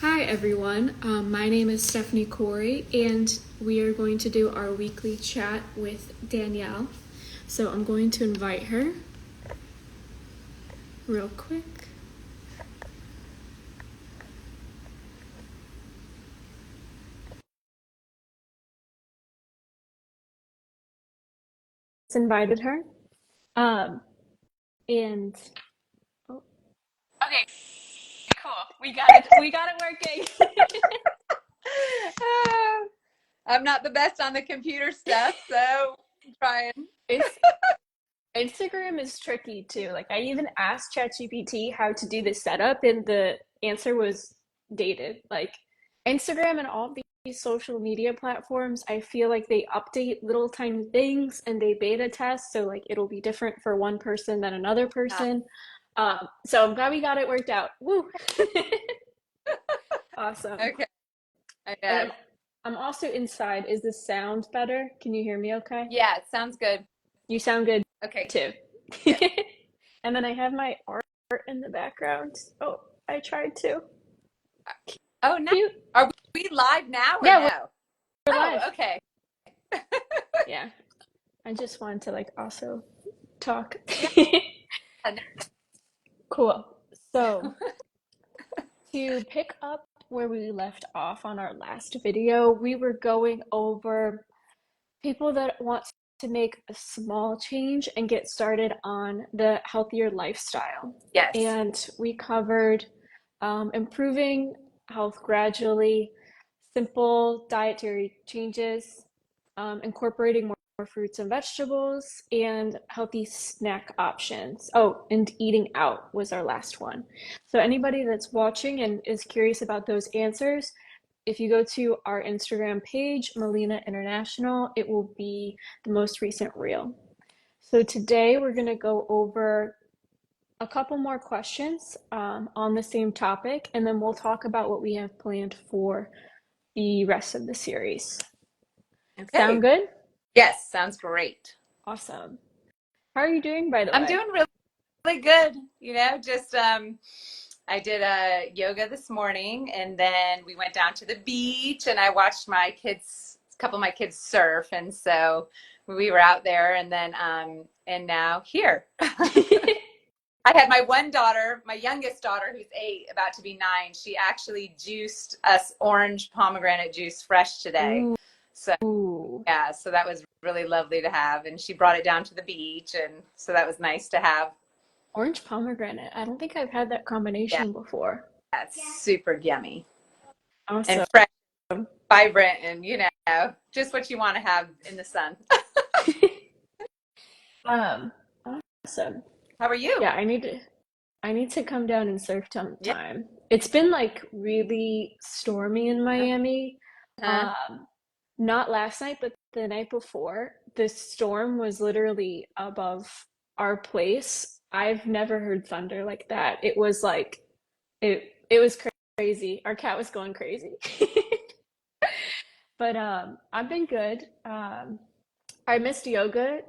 Hi everyone, my name is Stephanie Corey, and we are going to do our weekly chat with Danielle. So I'm going to invite her real quick. Just invited her. Um, and oh, okay, cool. We got it. We got it working. I'm not the best on the computer stuff, so I'm trying. It's Instagram is tricky too. Like I even asked ChatGPT how to do this setup, and the answer was dated. Like Instagram and all these social media platforms, I feel like they update little tiny things and they beta test, so like it'll be different for one person than another Uh, person. So I'm glad we got it worked out. Woo! Awesome. okay, I And know. I'm also inside. Is the sound better? Can you hear me okay? Yeah, it sounds good. You sound good Okay, too. good. And then I have my art in the background. Oh, I tried to. Oh, now Cute. are we live now or Yeah, no? we're Oh, live. okay. Yeah. I just wanted to like also talk. Yeah. Cool. So, to pick up where we left off on our last video, we were going over people that want to make a small change and get started on the healthier lifestyle. Yes. And we covered improving health gradually, simple dietary changes, incorporating more fruits and vegetables, and healthy snack options. Oh, and eating out was our last one. So, anybody that's watching and is curious about those answers, if you go to our Instagram page, Melina International, it will be the most recent reel. So today we're going to go over a couple more questions on the same topic, and then we'll talk about what we have planned for the rest of the series. Sound Okay. good? Yes, sounds great. Awesome. How are you doing, by the I'm way? doing really good. Just I did a yoga this morning, and then we went down to the beach, and I watched a couple of my kids surf, and so we were out there, and then and now here. I had my one daughter, my youngest daughter, who's 8, about to be 9. She actually juiced us orange pomegranate juice fresh today. So Ooh, yeah, so that was really lovely to have, and she brought it down to the beach, and so that was nice to have. orange pomegranate. I don't think I've had that Yeah, combination before. it's super yummy and Awesome. fresh, vibrant, and just what you want to have in the sun. um, awesome. How are you? Yeah, I need to come down and surf Yeah. sometime. It's been like really stormy in Miami. Uh-huh. Um, Not last night, but the night before. The storm was literally above our place. I've never heard thunder like that. It was like it was crazy. Our cat was going crazy. But I've been good. I missed yoga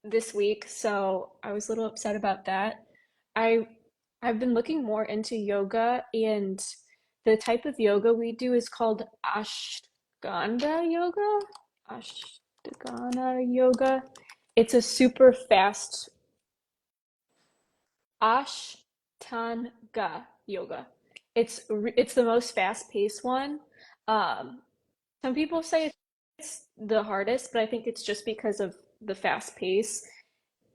this week, so I was a little upset about that. I I've been looking more into yoga, and the type of yoga we do is called Ashtanga yoga. Ashtanga yoga. It's a super fast Ashtanga yoga. It's the most fast-paced one. Um, some people say it's the hardest, but I think it's just because of the fast pace.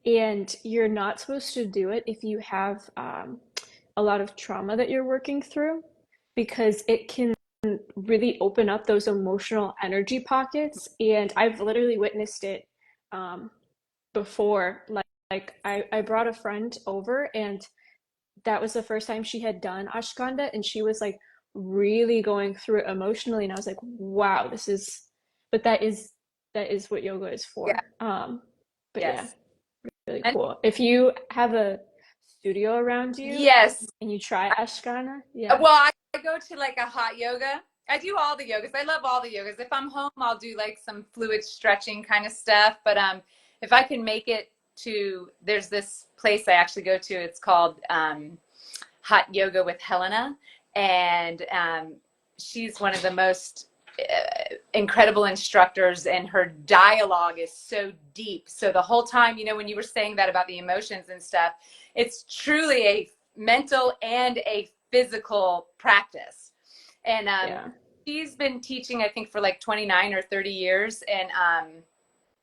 And you're not supposed to do it if you have a lot of trauma that you're working through, because it can really open up those emotional energy pockets. And I've literally witnessed it um, before. Like I brought a friend over, and that was the first time she had done ashwagandha, and she was like really going through it emotionally, and I was like, wow, this is, but that is what yoga is Yeah. for. But yeah, Yes. really And cool. If you have a studio around you yes. and you try ashwagandha, yeah. Well, I go to like a hot yoga. I do all the yogas. I love all the yogas. If I'm home, I'll do like some fluid stretching kind of stuff. But if I can make it to, there's this place I actually go to. It's called Hot Yoga with Helena, and she's one of the most incredible instructors, and her dialogue is so deep. So the whole time, when you were saying that about the emotions and stuff, it's truly a mental and a physical practice. And Yeah. she's been teaching, I think, for like 29 or 30 years, and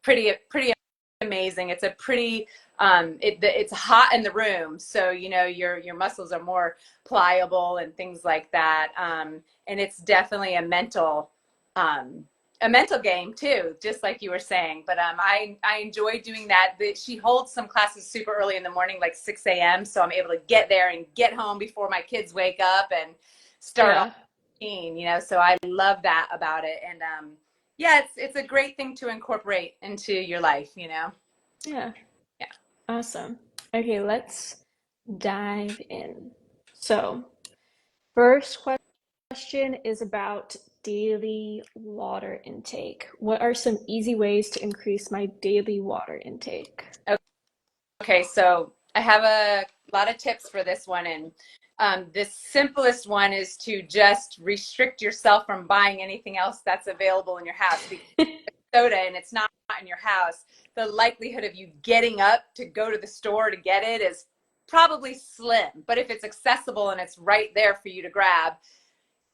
pretty amazing. It's a pretty it's hot in the room, so your muscles are more pliable and things like that. And it's definitely um, a mental game too, just like you were saying. But I enjoy doing that. She holds some classes super early in the morning, like 6 a.m. So I'm able to get there and get home before my kids wake up and start off Yeah. routine. So I love that about it. And yeah, it's a great thing to incorporate into your life. Yeah. Yeah. Awesome. Okay, let's dive in. So, first question is about daily water intake. What are some easy ways to increase my daily water intake? Okay, so I have a lot of tips for this one, and the simplest one is to just restrict yourself from buying anything else that's available in your house, because soda and it's not in your house, the likelihood of you getting up to go to the store to get it is probably slim. But if it's accessible and it's right there for you to grab,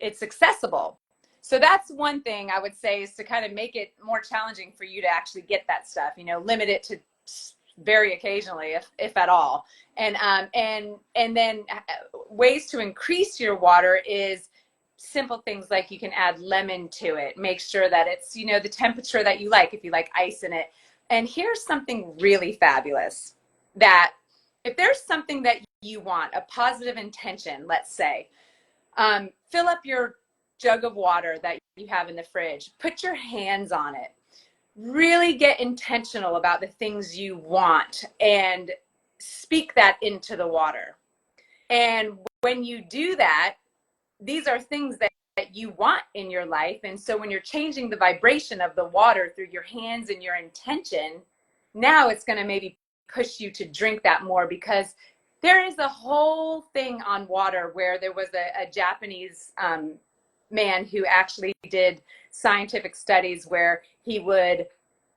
it's accessible. So that's one thing I would say, is to kind of make it more challenging for you to actually get that stuff. Limit it to very occasionally, if at all. And then ways to increase your water is simple things like you can add lemon to it. Make sure that it's the temperature that you like, if you like ice in it. And here's something really fabulous, that if there's something that you want, a positive intention, let's say, fill up your jug of water that you have in the fridge. Put your hands on it. Really get intentional about the things you want and speak that into the water. And when you do that, these are things that you want in your life. And so when you're changing the vibration of the water through your hands and your intention, now it's going to maybe push you to drink that more, because there is a whole thing on water where there was a Japanese man who actually did scientific studies where he would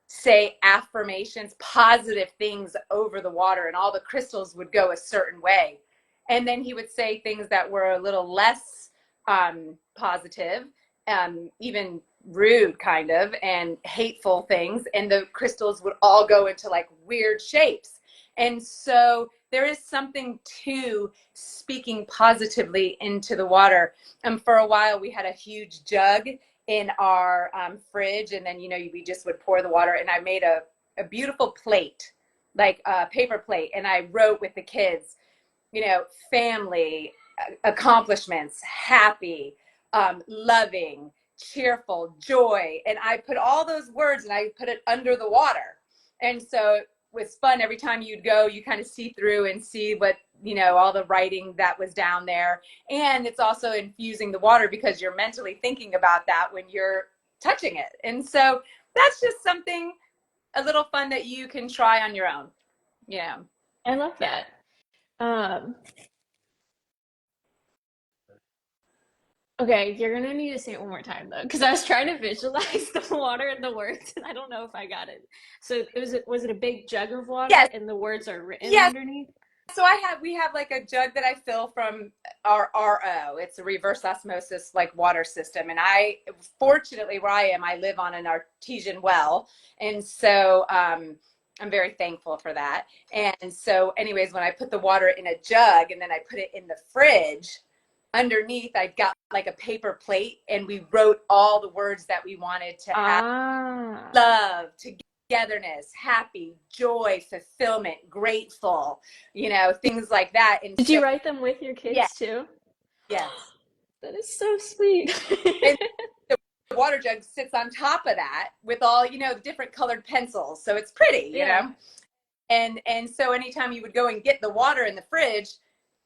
say affirmations, positive things over the water, and all the crystals would go a certain way. And then he would say things that were a little less positive, even rude kind of, and hateful things, and the crystals would all go into like weird shapes. And so there is something to speaking positively into the water. For a while, we had a huge jug in our fridge, and then we just would pour the water, and I made a beautiful plate, like a paper plate, and I wrote with the kids, family, accomplishments, happy, loving, cheerful, joy. And I put all those words and I put it under the water. And so it was fun. Every time you'd go, you kind of see through and see what, all the writing that was down there. And it's also infusing the water, because you're mentally thinking about that when you're touching it. And so that's just something, a little fun that you can try on your own. Yeah. I love Yeah. that. Um, okay, you're gonna need to say it one more time though, because I was trying to visualize the water and the words, and I don't know if I got it. So was it a big jug of water, Yes. and the words are written Yes. underneath? So we have like a jug that I fill from our RO. It's a reverse osmosis like water system. And I, fortunately, where I am, I live on an artesian well. And so I'm very thankful for that. And so anyways, when I put the water in a jug and then I put it in the fridge, underneath I got like a paper plate, and we wrote all the words that we wanted to have: Ah. love, togetherness, happy, joy, fulfillment, grateful, things like that. And Did so, you write them with your yeah, kids too? yes. That is so sweet. And the water jug sits on top of that with all, the different colored pencils. So it's pretty, Yeah. And so anytime you would go and get the water in the fridge,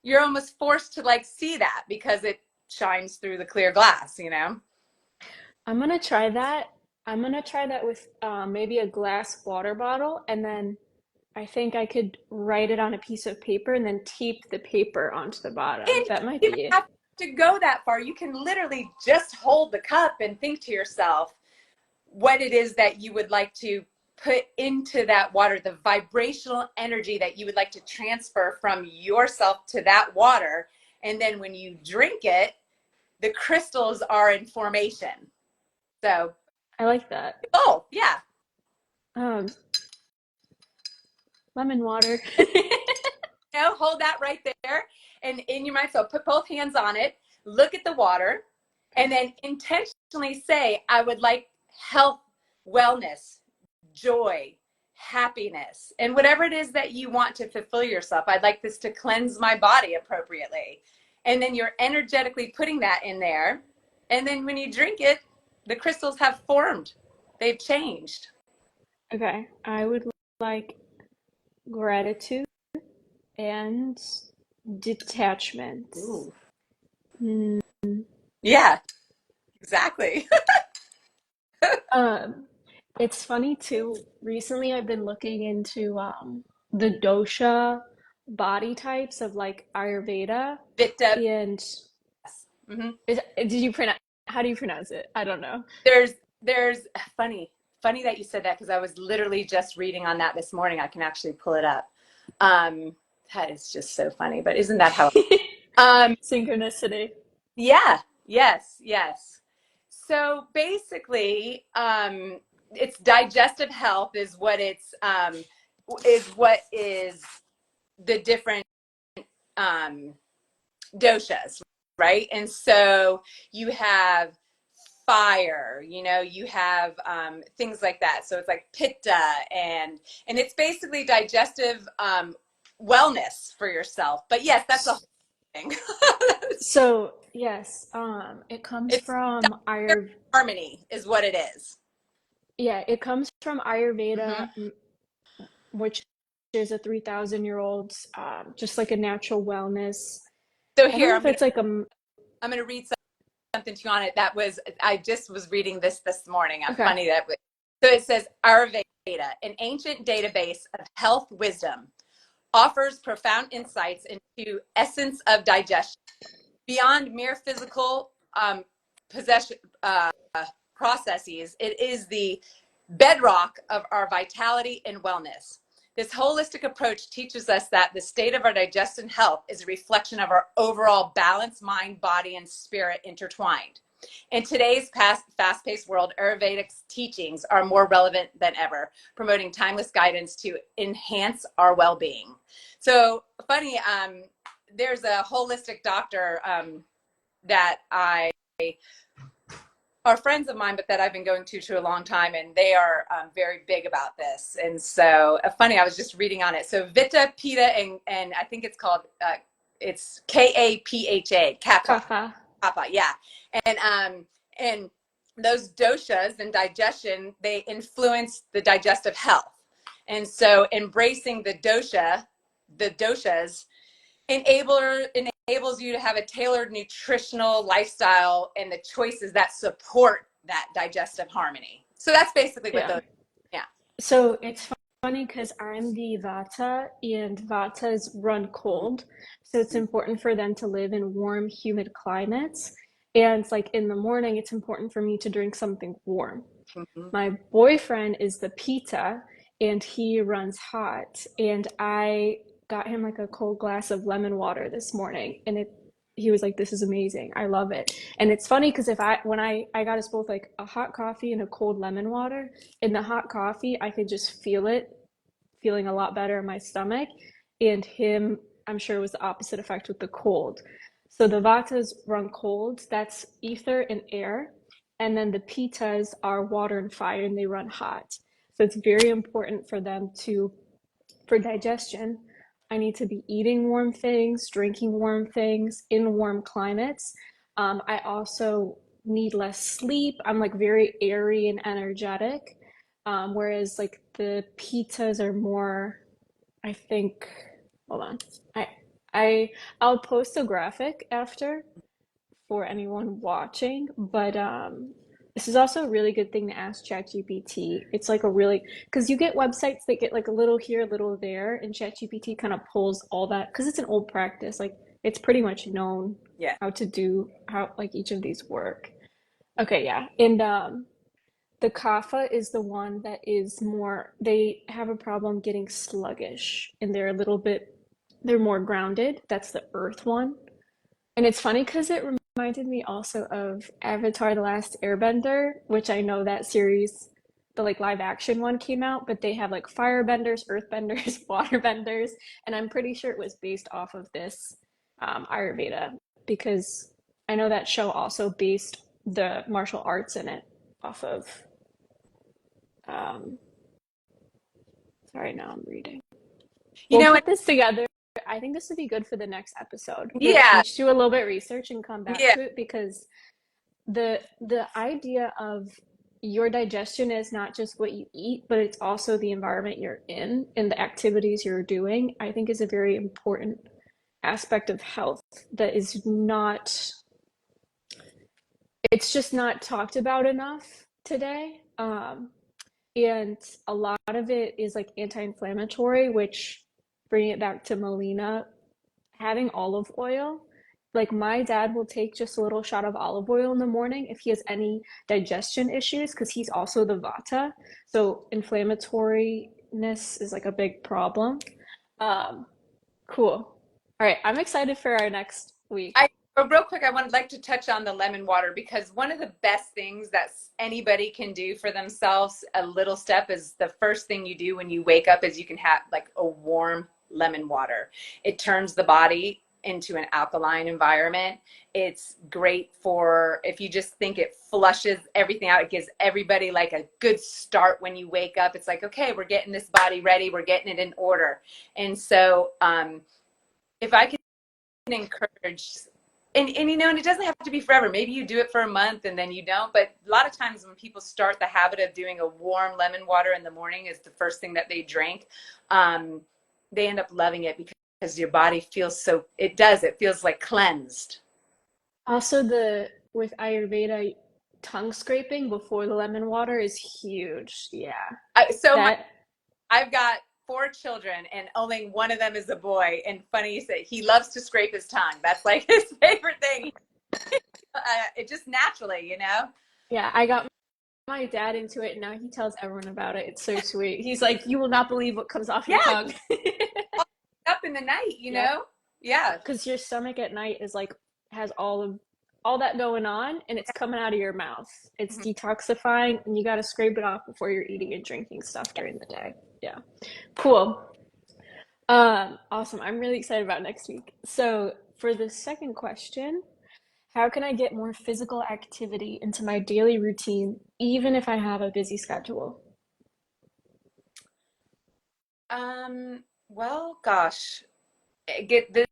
you're almost forced to like see that, because it shines through the clear glass. I'm gonna try that. I'm gonna try that with maybe a glass water bottle, and then I think I could write it on a piece of paper and then tape the paper onto the bottom. And That might you be have it. to go that far. You can literally just hold the cup and think to yourself what it is that you would like to put into that water, the vibrational energy that you would like to transfer from yourself to that water. And then when you drink it, the crystals are in formation. So, I like that. oh, yeah. Um, lemon water. Hold that right there and in your mind. So put both hands on it, look at the water, and then intentionally say, I would like health, wellness, joy, happiness, and whatever it is that you want to fulfill yourself. I'd like this to cleanse my body appropriately. And then you're energetically putting that in there. And then when you drink it, the crystals have formed, they've changed. Okay, I would like gratitude and detachment. Ooh. Hmm. Yeah, exactly. Um, it's funny too. Recently, I've been looking into the dosha body types of like Ayurveda, Vita. and Mm-hmm. did you pronounce? How do you pronounce it? I don't know. There's funny that you said that because I was literally just reading on that this morning. I can actually pull it up. Um, that is just so funny. But isn't that how? Um, Synchronicity. yeah, yes. So basically, it's digestive health is what is the different um, doshas, right? And so you have fire, you have things like that. So it's like pitta, and it's basically digestive wellness for yourself. But yes, that's a whole thing. So yes, it comes It's from harmony is what it is. yeah, it comes from Ayurveda, Mm-hmm. which is a 3,000-year-old, just like a natural wellness. So I don't here know if it's like a I'm gonna read something to you on it. I just was reading this morning. I'm okay. funny that so it says Ayurveda, an ancient database of health wisdom, offers profound insights into essence of digestion beyond mere physical possession processes. It is the bedrock of our vitality and wellness. This holistic approach teaches us that the state of our digestive health is a reflection of our overall balance, mind, body, and spirit intertwined. In today's fast-paced world, Ayurvedic teachings are more relevant than ever, promoting timeless guidance to enhance our well-being. So funny, there's a holistic doctor that I are friends of mine, but that I've been going to a long time, and they are very big about this. And so, funny, I was just reading on it. So, Vita, Pitta, and I think it's called it's Kapha, Kapha, Kapha. Kapha, yeah. And those doshas and digestion, they influence the digestive health. And so, embracing the doshas enables you to have a tailored nutritional lifestyle and the choices that support that digestive harmony. So that's basically what Yeah. those, yeah. So it's funny because I'm the Vata, and Vatas run cold. So it's important for them to live in warm, humid climates. And like in the morning, it's important for me to drink something warm. Mm-hmm. My boyfriend is the Pita, and he runs hot. And I got him like a cold glass of lemon water this morning, and he was like, "This is amazing. I love it." And it's funny because if when I got us both like a hot coffee and a cold lemon water, in the hot coffee, I could just feel it feeling a lot better in my stomach, and him, I'm sure it was the opposite effect with the cold. So the Vatas run cold, that's ether and air, and then the Pittas are water and fire, and they run hot. So it's very important for them to, for digestion, I need to be eating warm things, drinking warm things in warm climates. I also need less sleep. I'm like very airy and energetic. Whereas like the pizzas are more, I think, hold on. I I I'll post a graphic after for anyone watching, but this is also a really good thing to ask ChatGPT. It's like a really, because you get websites that get like a little here, a little there, and ChatGPT kind of pulls all that because it's an old practice. Like It's pretty much known Yeah. how to do how like each of these work. Okay, yeah. And the kapha is the one that is more, they have a problem getting sluggish and they're a little bit, they're more grounded. That's the earth one. And it's funny because it reminded me also of Avatar: The Last Airbender, which I know that series, the like live action one came out, but they have like firebenders, earthbenders, waterbenders, and I'm pretty sure it was based off of this Ayurveda because I know that show also based the martial arts in it off of. Um, sorry, now I'm reading. You We'll know, put this together. I think this would be good for the next episode. We'll yeah, each do a little bit of research and come back yeah. to it because the idea of your digestion is not just what you eat, but it's also the environment you're in and the activities you're doing, I think is a very important aspect of health that is not, it's just not talked about enough today. And a lot of it is like anti-inflammatory, which bringing it back to Melina, having olive oil. Like my dad will take just a little shot of olive oil in the morning if he has any digestion issues, because he's also the vata. So inflammatoriness is like a big problem. Um, cool. All right, I'm excited for our next week. Real quick, I would like to touch on the lemon water because one of the best things that anybody can do for themselves, a little step, is the first thing you do when you wake up is you can have like a warm lemon water. It turns the body into an alkaline environment. It's great for if you just think it flushes everything out. It gives everybody like a good start when you wake up. It's like, okay, we're getting this body ready. We're getting it in order. And so if I can encourage and you know, and it doesn't have to be forever. Maybe you do it for a month and then you don't. But a lot of times when people start the habit of doing a warm lemon water in the morning is the first thing that they drink, they end up loving it because your body feels so, it feels like cleansed. Also, the with Ayurveda, tongue scraping before the lemon water is huge. Yeah, So that I've got 4 children and only one of them is a boy. And funny you say, he loves to scrape his tongue. That's like his favorite thing. It just naturally, you know? yeah, I got my dad into it and now he tells everyone about it. It's so sweet. He's like, "You will not believe what comes off your Yeah, tongue." up in the night, you Yep. know? Yeah. Because your stomach at night is like has all that going on and it's coming out of your mouth. It's Mhm. detoxifying and you got to scrape it off before you're eating and drinking stuff during the day. Yeah. Cool. Awesome. I'm really excited about next week. So, for the second question, how can I get more physical activity into my daily routine even if I have a busy schedule? Well, gosh, get this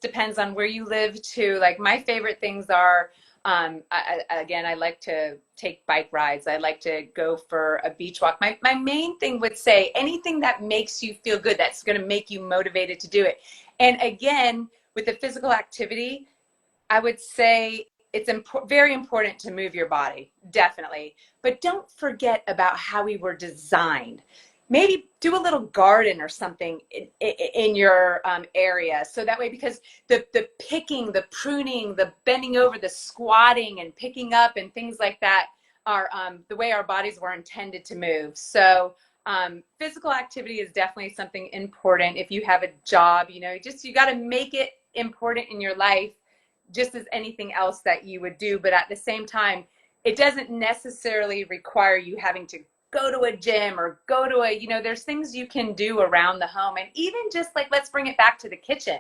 depends on where you live too. Like my favorite things are, again, I like to take bike rides. I like to go for a beach walk. My main thing would say anything that makes you feel good, that's going to make you motivated to do it. And again, with the physical activity, I would say it's very important to move your body, definitely. But don't forget about how we were designed. Maybe do a little garden or something in your area. So that way, because the picking, the pruning, the bending over, the squatting and picking up and things like that are the way our bodies were intended to move. So physical activity is definitely something important. If you have a job, you know, just you got to make it important in your life just as anything else that you would do. But at the same time, it doesn't necessarily require you having to go to a gym or go to a, you know, there's things you can do around the home. And even just like, let's bring it back to the kitchen.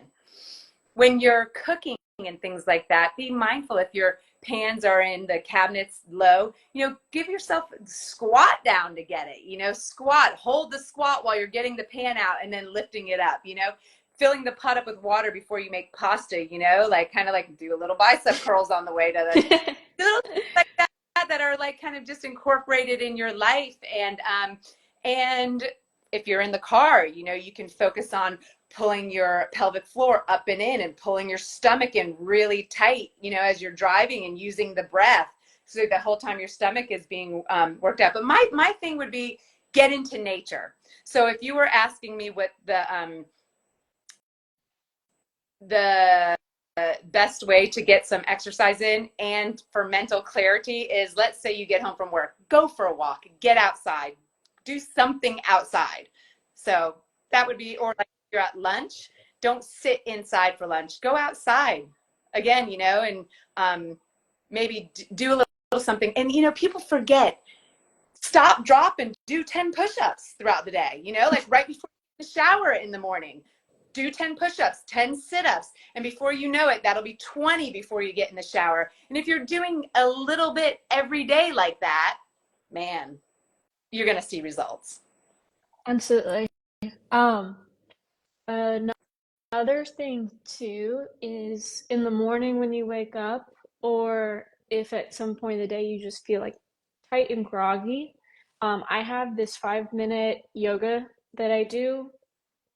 When you're cooking and things like that, be mindful if your pans are in the cabinets low, you know, give yourself squat down to get it, you know, squat, hold the squat while you're getting the pan out and then lifting it up, you know, filling the pot up with water before you make pasta, you know, like kind of like do a little bicep curls on the way to the little things like that are like kind of just incorporated in your life. And if you're in the car, you know, you can focus on pulling your pelvic floor up and in and pulling your stomach in really tight, you know, as you're driving and using the breath. So the whole time your stomach is being worked out. But my thing would be get into nature. So if you were asking me what the the best way to get some exercise in and for mental clarity is, let's say you get home from work, go for a walk, get outside, do something outside. So that would be, or like you're at lunch, don't sit inside for lunch, go outside again, and maybe do a little something. And, people forget, stop, drop, and do 10 push-ups throughout the day, like right before the shower in the morning. Do 10 push-ups, 10 sit-ups, and before you know it, that'll be 20 before you get in the shower. And if you're doing a little bit every day like that, man, you're going to see results. Absolutely. Um, Another thing too is in the morning when you wake up, or if at some point in the day you just feel like tight and groggy, I have this 5 minute yoga that I do,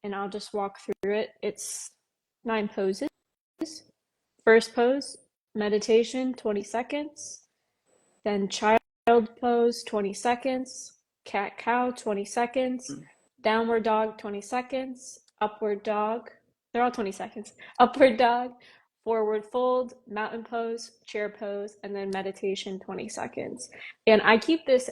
and I'll just walk through it. It's 9 poses. First pose, meditation, 20 seconds. Then child pose, 20 seconds. Cat cow, 20 seconds. Downward dog, 20 seconds. Upward dog, they're all 20 seconds. Upward dog, forward fold, mountain pose, chair pose, and then meditation, 20 seconds. And I keep this,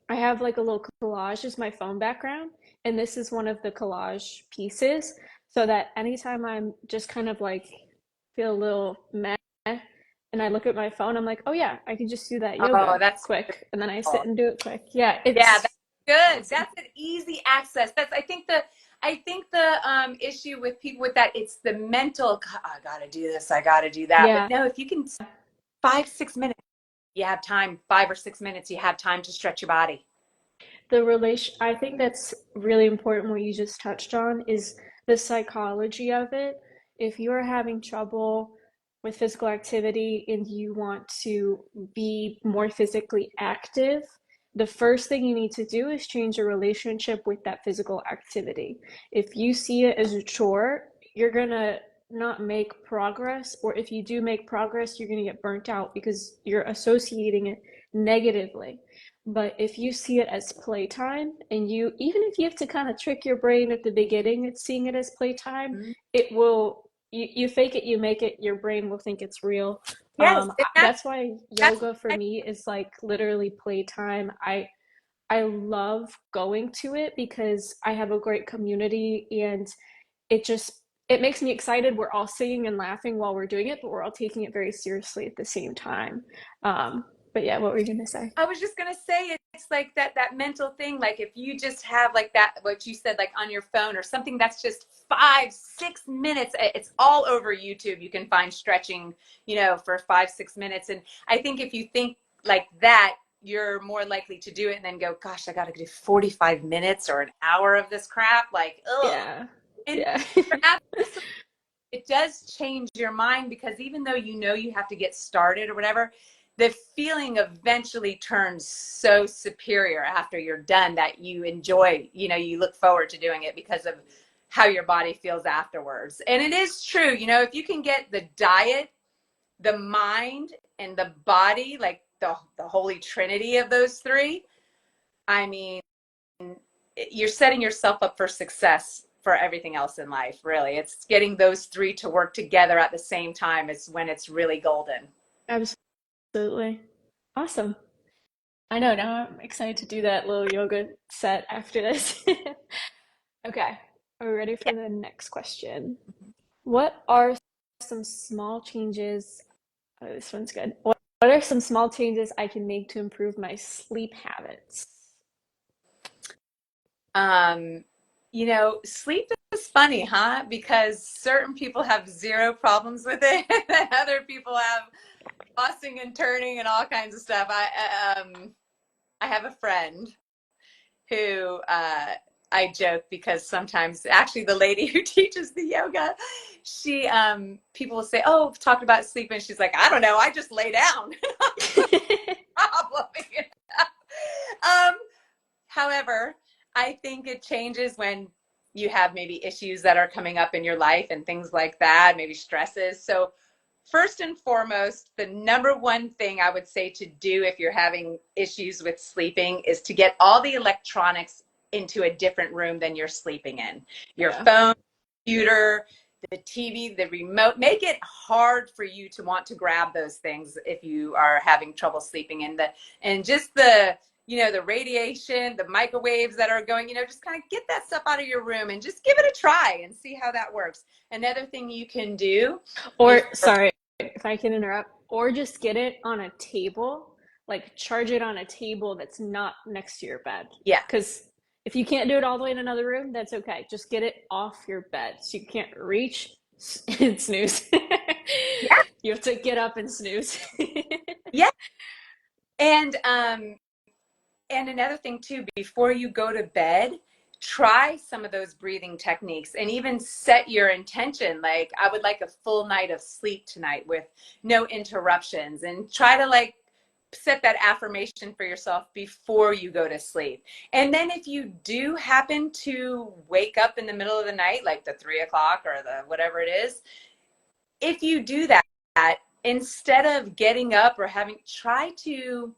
I have like a little collage as my phone background, and this is one of the collage pieces, so that anytime I'm just kind of like feel a little meh and I look at my phone, I'm like, oh yeah, I can just do that Oh, yoga that's quick, and then I sit cool. and do it quick. Yeah, Yeah, it's that's good. awesome. That's an easy access. I think the issue with people with that, it's the mental, I gotta do this, I gotta do that. But Yeah, no, if you can 5, 6 minutes, you have time, 5 or 6 minutes, you have time to stretch your body. the relation, I think that's really important what you just touched on is the psychology of it. If you're having trouble with physical activity and you want to be more physically active, the first thing you need to do is change your relationship with that physical activity. If you see it as a chore, you're gonna not make progress, or if you do make progress, you're gonna get burnt out because you're associating it negatively. But if you see it as playtime, and you, even if you have to kind of trick your brain at the beginning at seeing it as playtime, Mhm. it will, you fake it, you make it, your brain will think it's real. Yes, and That's why that's yoga for me is like literally playtime. I love going to it because I have a great community, and it just, it makes me excited. We're all singing and laughing while we're doing it, but we're all taking it very seriously at the same time. But yeah, what were you gonna say? I was just gonna say, it's like that mental thing. Like if you just have like that, what you said, like on your phone or something that's just 5, 6 minutes. It's all over YouTube. You can find stretching, for 5, 6 minutes. And I think if you think like that, you're more likely to do it and then go, gosh, I got to do 45 minutes or an hour of this crap. Like, ugh. Yeah, And yeah. it does change your mind, because even though you have to get started or whatever, the feeling eventually turns so superior after you're done that you enjoy, you look forward to doing it because of how your body feels afterwards. And it is true, if you can get the diet, the mind, and the body, like the holy trinity of those three, I mean, you're setting yourself up for success for everything else in life. Really, it's getting those three to work together at the same time is when it's really golden. Absolutely. Awesome. I know, now I'm excited to do that little yoga set after this. Okay, are we ready Yeah. for the next question? What are some small changes? Oh, this one's good. What are some small changes I can make to improve my sleep habits? um Sleep is funny, huh? Because certain people have zero problems with it and other people have tossing and turning and all kinds of stuff. I have a friend who, I joke, because sometimes actually the lady who teaches the yoga, she people will say, "Oh, talked about sleep," and she's like, "I don't know, I just lay down." Problem. um, However, I think it changes when you have maybe issues that are coming up in your life and things like that, maybe stresses. So first and foremost, the number one thing I would say to do if you're having issues with sleeping is to get all the electronics into a different room than you're sleeping in. Your Yeah. phone, computer, the TV, the remote. Make it hard for you to want to grab those things if you are having trouble sleeping. And just the the radiation, the microwaves that are going, just kind of get that stuff out of your room and just give it a try and see how that works. Another thing you can do Or, before, sorry if I can interrupt, or just get it on a table, like charge it on a table that's not next to your bed. yeah, Because if you can't do it all the way in another room, that's okay. Just get it off your bed so you can't reach and snooze. yeah, You have to get up and snooze. yeah. And another thing too, before you go to bed, try some of those breathing techniques and even set your intention. Like, I would like a full night of sleep tonight with no interruptions, and try to like set that affirmation for yourself before you go to sleep. And then if you do happen to wake up in the middle of the night, like the 3 o'clock or the whatever it is, if you do that, instead of getting up or having, try to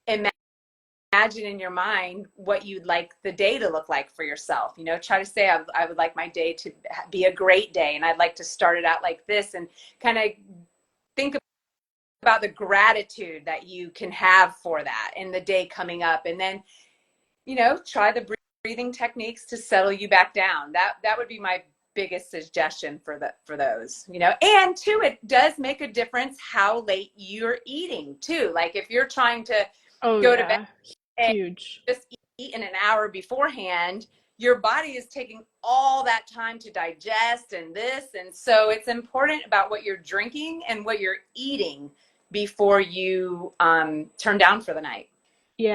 imagine in your mind what you'd like the day to look like for yourself. Try to say, I would like my day to be a great day, and I'd like to start it out like this, and kind of think about the gratitude that you can have for that in the day coming up. And then, try the breathing techniques to settle you back down. That would be my biggest suggestion for those. And two, it does make a difference how late you're eating too. Like, if you're trying to Oh, go to bed yeah. and Huge. just eat in an hour beforehand, your body is taking all that time to digest and this. And so it's important about what you're drinking and what you're eating before you turn down for the night. Yeah.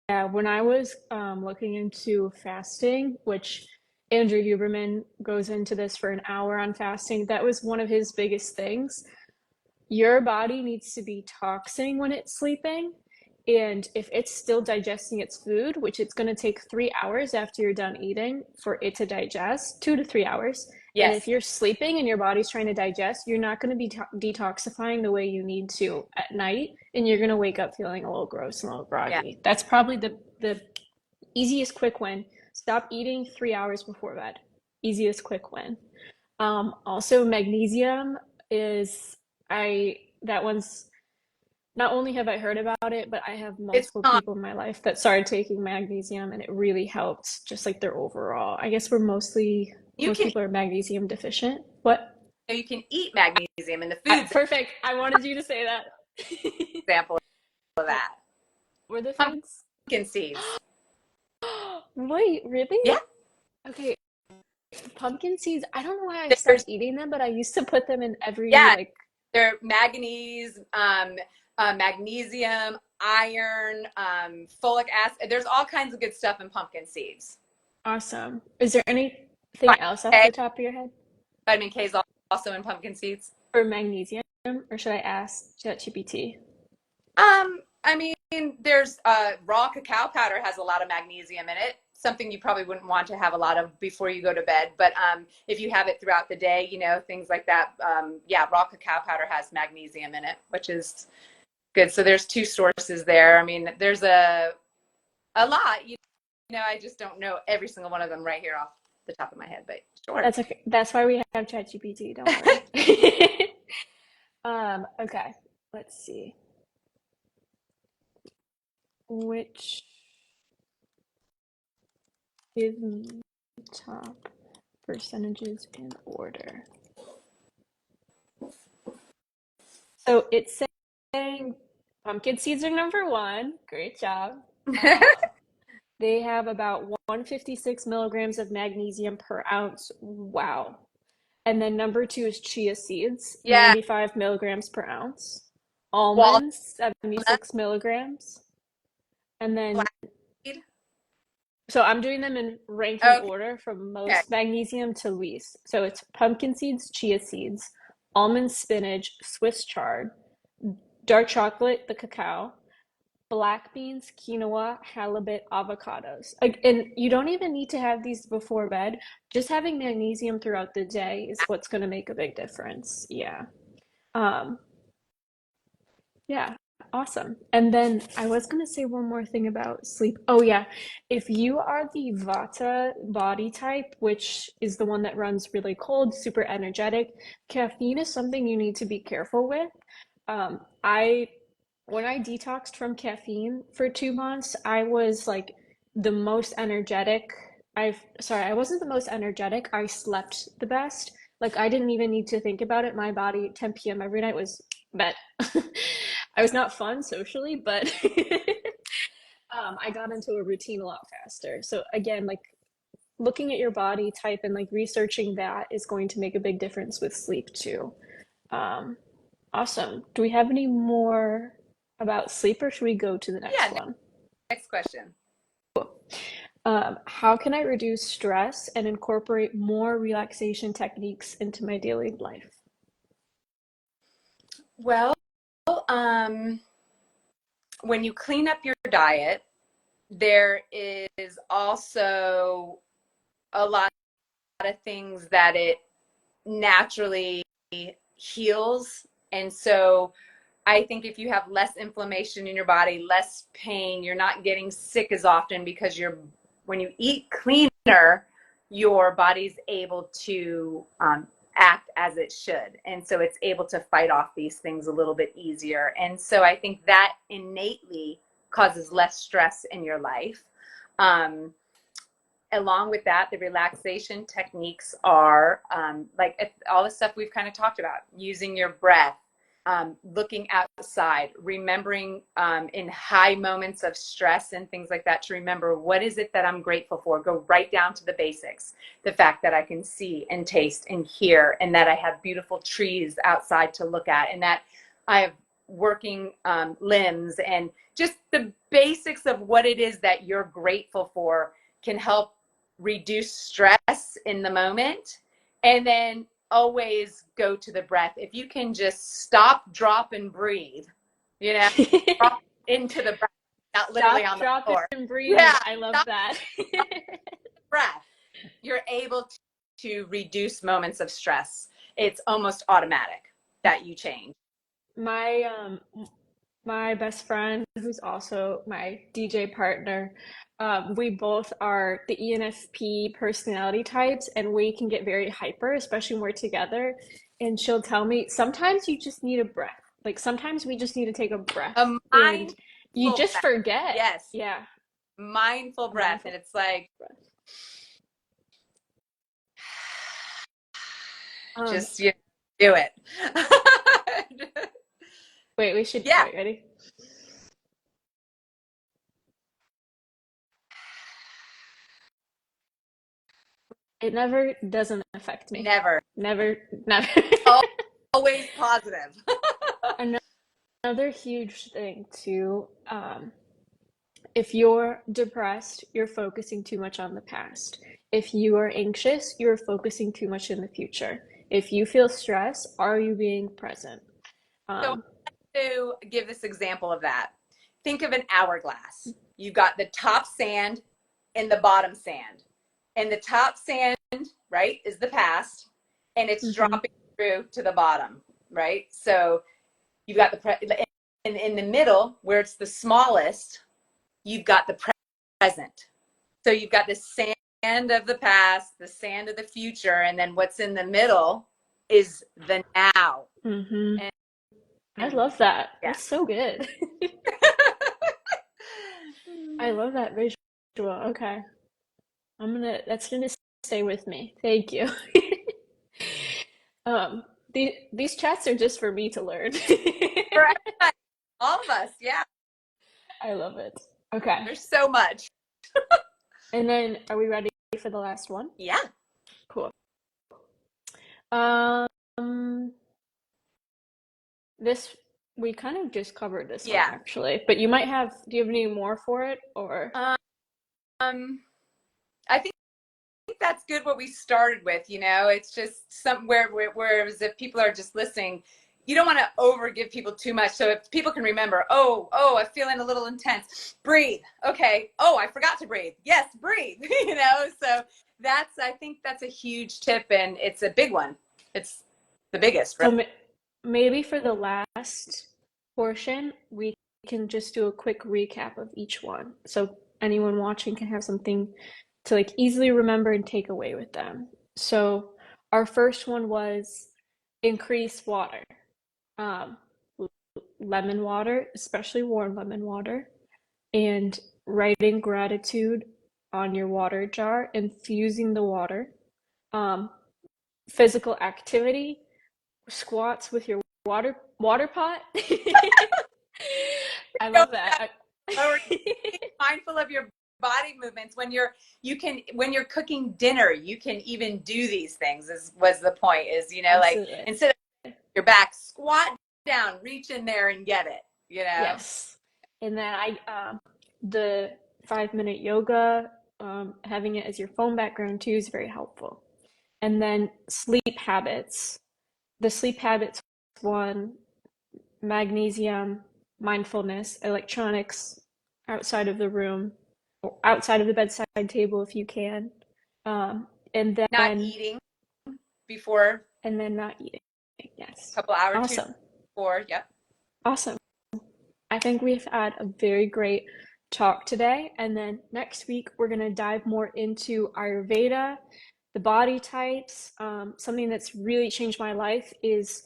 Yeah, when I was looking into fasting, which Andrew Huberman goes into this for an hour on fasting, that was one of his biggest things. Your body needs to be toxing when it's sleeping. And if it's still digesting its food, which it's going to take 3 hours after you're done eating for it to digest, 2 to 3 hours. And if Yes. you're sleeping and your body's trying to digest, you're not going to be detoxifying the way you need to at night. And you're going to wake up feeling a little gross and a little Yeah. groggy. That's probably the easiest quick win. Stop eating 3 hours before bed. Easiest quick win. Also, magnesium is that one's not only have I heard about it, but I have It's multiple not, people in my life that started taking magnesium and it really helped just like their overall. I guess you most can people are magnesium deficient. What? you can eat magnesium, and the foods Perfect. I wanted you to say that. example of What that. were the foods? Pumpkin seeds. Wait, really? Yeah. Okay, pumpkin seeds. I don't know why I stopped There's eating them, but I used to put them in every yeah, like they're manganese, magnesium, iron, folic acid. There's all kinds of good stuff in pumpkin seeds. awesome. Is there anything Vitamin else off K, the top of your head vitamin K is also in pumpkin seeds. for magnesium, or should I ask ChatGPT? I mean, there's raw cacao powder has a lot of magnesium in it. Something you probably wouldn't want to have a lot of before you go to bed, but if you have it throughout the day, things like that. Yeah, raw cacao powder has magnesium in it, which is good. So there's two sources there. I mean, there's a lot. I just don't know every single one of them right here off the top of my head, but sure. That's okay. That's why we have ChatGPT. Don't worry. Okay. Let's see. Which is top percentages in order? So it's saying pumpkin seeds are number one. Great job. They have about 156 milligrams of magnesium per ounce. Wow. And then number two is chia seeds, Yeah, 95 milligrams per ounce. walnut, Almonds, 76 milligrams. And then, flaxseed. so I'm doing them in ranking Okay. order from most magnesium to least. So it's pumpkin seeds, chia seeds, almond spinach, Swiss chard, dark chocolate, the cacao, black beans, quinoa, halibut, avocados. And you don't even need to have these before bed. Just having magnesium throughout the day is what's going to make a big difference. Yeah. Um, yeah. Awesome. And then I was going to say one more thing about sleep. Oh, yeah. If you are the Vata body type, which is the one that runs really cold, super energetic, caffeine is something you need to be careful with. I, when I detoxed from caffeine for 2 months, I was like the most energetic. I wasn't the most energetic. I slept the best. Like I didn't even need to think about it. My body, 10 p.m. every night was met. I was not fun socially, but I got into a routine a lot faster. So again, like looking at your body type and like researching that is going to make a big difference with sleep too. Um, awesome. Do we have any more about sleep, or should we go to the next Yeah, one? next question. How can I reduce stress and incorporate more relaxation techniques into my daily life? Well, um, when you clean up your diet, there is also a lot of things that it naturally heals. And so I think if you have less inflammation in your body, less pain, you're not getting sick as often because when you eat cleaner, your body's able to act as it should. And so it's able to fight off these things a little bit easier. And so I think that innately causes less stress in your life. Um, Along with that, the relaxation techniques are like all the stuff we've kind of talked about, using your breath, looking outside, remembering in high moments of stress and things like that to remember what is it that I'm grateful for. Go right down to the basics. The fact that I can see and taste and hear, and that I have beautiful trees outside to look at, and that I have working limbs, and just the basics of what it is that you're grateful for can help reduce stress in the moment. And then always go to the breath. If you can just stop, drop, and breathe, you know, drop into the breath, not literally Stop, on the drop, floor. and breathe. Yeah, I love stop that. the breath. You're able to reduce moments of stress. It's almost automatic that you change. My my best friend, who's also my DJ partner, we both are the ENFP personality types, and we can get very hyper, especially when we're together. And she'll tell me sometimes you just need a breath. Like sometimes we just need to take a breath, A and you mindful just breath. forget. Yes, Yeah, mindful a breath. mindful And it's like, breath. just do it. Wait, we should Yeah, wait. Ready? It never doesn't affect me. never. Never, never. Always positive. Another huge thing too, if you're depressed, you're focusing too much on the past. If you are anxious, you're focusing too much in the future. If you feel stress, are you being present? So Um, to give this example of that, think of an hourglass. You've got the top sand and the bottom sand. And the top sand, right, is the past, and it's mhm. dropping through to the bottom, right? So you've got in the middle, where it's the smallest, you've got the present. So you've got the sand of the past, the sand of the future, and then what's in the middle is the now. Mhm. And, I and love that. yeah. That's so good. I love that visual. Okay. That's gonna stay with me. Thank you. Um, these chats are just for me to learn. For everybody, all of us, yeah. I love it. Okay. There's so much. And then are we ready for the last one? Yeah. Cool. Um, this we kind of just covered this one Yeah. actually, but do you have any more for it or Um, I think that's good what we started with, it's just somewhere whereas if people are just listening, you don't want to over give people too much. So if people can remember, I'm feeling a little intense, breathe. Okay. Oh, I forgot to breathe. Yes, breathe. So I think that's a huge tip, and it's a big one. It's the biggest, right? so maybe for the last portion, we can just do a quick recap of each one. So anyone watching can have something to like easily remember and take away with them. So our first one was increase water. Um, lemon water, especially warm lemon water, and writing gratitude on your water jar, infusing the water. Um, physical activity, squats with your water pot. I Go love down that. lower, being mindful of your body movements when you're cooking dinner, you can even do these things. Is was the point? Is like Absolutely. instead of your back, squat down, reach in there and get it. Yes. And then the 5 minute yoga, having it as your phone background too is very helpful. And then sleep habits. The sleep habits one, magnesium, mindfulness, electronics outside of the room, or outside of the bedside table if you can. And Not then eating before not eating. a Yes. couple hour two Awesome. before. Yep. Awesome. I think we've had a very great talk today. And then next week, we're going to dive more into Ayurveda, the body types. Something that's really changed my life is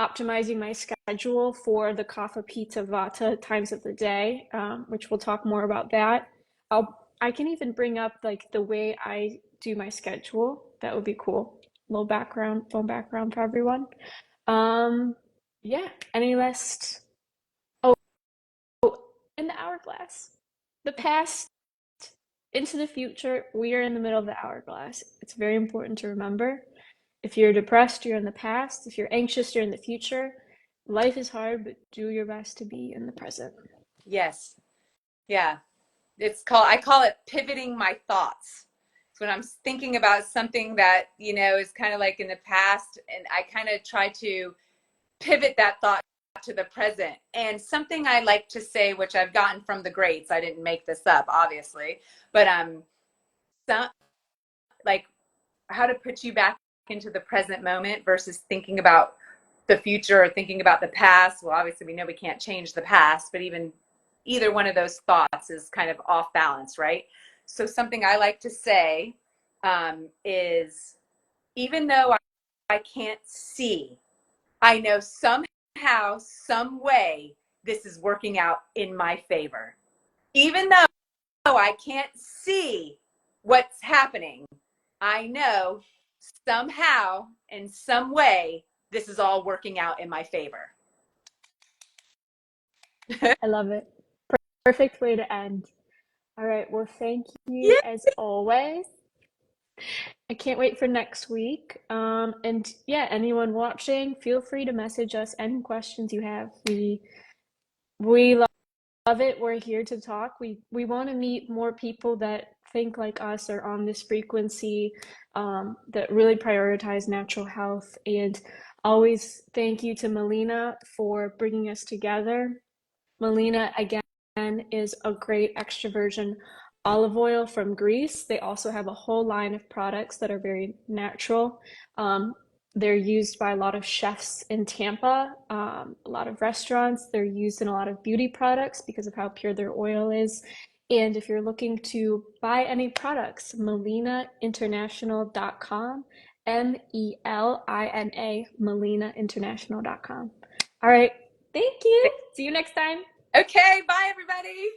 optimizing my schedule for the Kapha Pitta Vata times of the day, which we'll talk more about that. I can even bring up like the way I do my schedule. That would be cool. Little background, phone background for everyone. Yeah. Any last? Oh, in the hourglass, the past into the future. We are in the middle of the hourglass. It's very important to remember. If you're depressed, you're in the past. If you're anxious, you're in the future. Life is hard, but do your best to be in the present. Yes. Yeah. I call it pivoting my thoughts. So when I'm thinking about something that, is kind of like in the past, and I kind of try to pivot that thought to the present. And something I like to say, which I've gotten from the greats, I didn't make this up, obviously, but some, like how to put you back into the present moment versus thinking about the future or thinking about the past. Well, obviously we know we can't change the past, but even either one of those thoughts is kind of off balance, right? So something I like to say is, even though I can't see, I know somehow, some way, this is working out in my favor. Even though I can't see what's happening, I know somehow, in some way, this is all working out in my favor. I love it. Perfect way to end. All right. Well, thank you Yeah. as always. I can't wait for next week. And yeah, anyone watching, feel free to message us any questions you have. We love it. We're here to talk. We want to meet more people that think like us or on this frequency, that really prioritize natural health. And always thank you to Melina for bringing us together. Melina, again, is a great extra virgin olive oil from Greece. They also have a whole line of products that are very natural. They're used by a lot of chefs in Tampa, a lot of restaurants. They're used in a lot of beauty products because of how pure their oil is. And if you're looking to buy any products, melinainternational.com, Melina, melinainternational.com. All right. Thank you. See you next time. Okay. Bye, everybody.